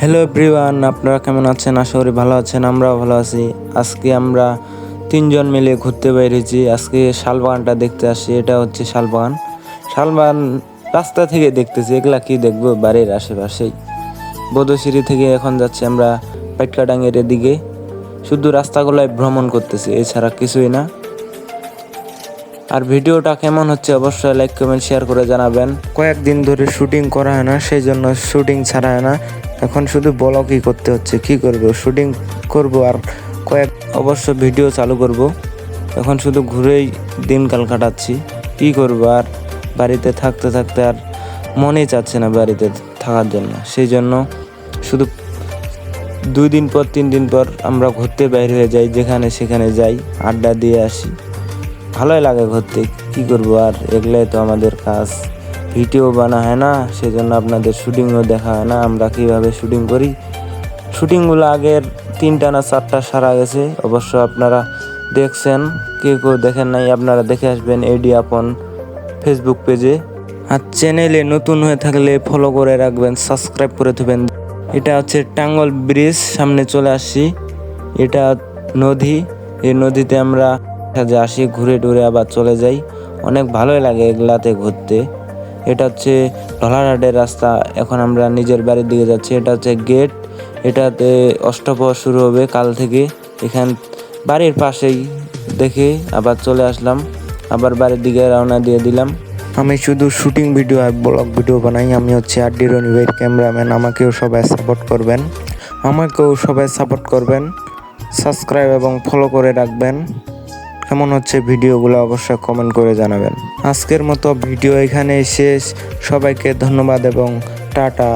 Hello everyone, আপনারা কেমন আছেন? আশা করি ভালো আছেন। আমরাও ভালো আছি। আজকে আমরা তিনজন মিলে ঘুরতে বেরিয়েছি। আজকে শালবাগানটা দেখতে আসছি। এটা হচ্ছে শালবাগান। শালবাগান রাস্তা থেকে দেখতেছি, এগুলা কি দেখবো, বাড়ির আশেপাশেই। বদশিরি থেকে এখন যাচ্ছি আমরা পাইটকাডাঙ্গের দিকে। শুধু রাস্তাগুলোয় ভ্রমণ করতেছি, এছাড়া কিছুই না। আর ভিডিওটা কেমন হচ্ছে অবশ্যই লাইক কমেন্ট শেয়ার করে জানাবেন। কয়েকদিন ধরে শুটিং করা হয় না, সেই জন্য শুটিং ছাড়া হয় না। এখন শুধু ব্লগই করতে হচ্ছে। কি করব, শুটিং করব আর অবশ্য ভিডিও চালু করব। এখন শুধু ঘুরেই দিনকাল কাটাচ্ছি। কি করব, আর বাড়িতে থাকতে থাকতে আর মনেই চাচ্ছে না বাড়িতে থাকার জন্য। সেই জন্য শুধু 2 দিন পর 3 দিন পর আমরা ঘুরতে বাইর হয়ে যাই, যেখানে সেখানে যাই, আড্ডা দিয়ে আসি। ভালোই লাগে ঘুরতে। কি করব, আর এগুলাই তো আমাদের কাজ। ভিডিও বানা হয় না, সেজন্য আপনাদের শুটিংও দেখা হয় না। আমরা কিভাবে শুটিং করি, শুটিংগুলো আগের 3টা না 4টা সারা গেছে। অবশ্য আপনারা দেখছেন, কেউ দেখেন নাই, আপনারা দেখে আসবেন এডি আপন ফেসবুক পেজে। আর চ্যানেলে নতুন হয়ে থাকলে ফলো করে রাখবেন, সাবস্ক্রাইব করে দেবেন। এটা হচ্ছে টাঙ্গল ব্রিজ, সামনে চলে আসছি। এটা নদী, এই নদীতে আমরা আসি, ঘুরে টুরে আবার চলে যাই। অনেক ভালোই লাগে এগুলাতে ঘুরতে। এটা হচ্ছে ঢলারহাটের রাস্তা। এখন আমরা নিজের বাড়ির দিকে যাচ্ছি। এটা হচ্ছে গেট। এটাতে অষ্টপ্রহর শুরু হবে কাল থেকে। এখান বাড়ির পাশেই দেখে আবার চলে আসলাম, আবার বাড়ির দিকে রওনা দিয়ে দিলাম। আমি শুধু শুটিং ভিডিও আর ব্লগ ভিডিও বানাই। আমি হচ্ছে আরডি রনি ভাইয়ের ক্যামেরাম্যান। আমাকেও সবাই সাপোর্ট করবেন। সাবস্ক্রাইব এবং ফলো করে রাখবেন। কেমন হচ্ছে ভিডিওগুলো অবশ্যই কমেন্ট করে জানাবেন। আজকের মতো ভিডিও এখানেই শেষ। সবাইকে ধন্যবাদ এবং টাটা।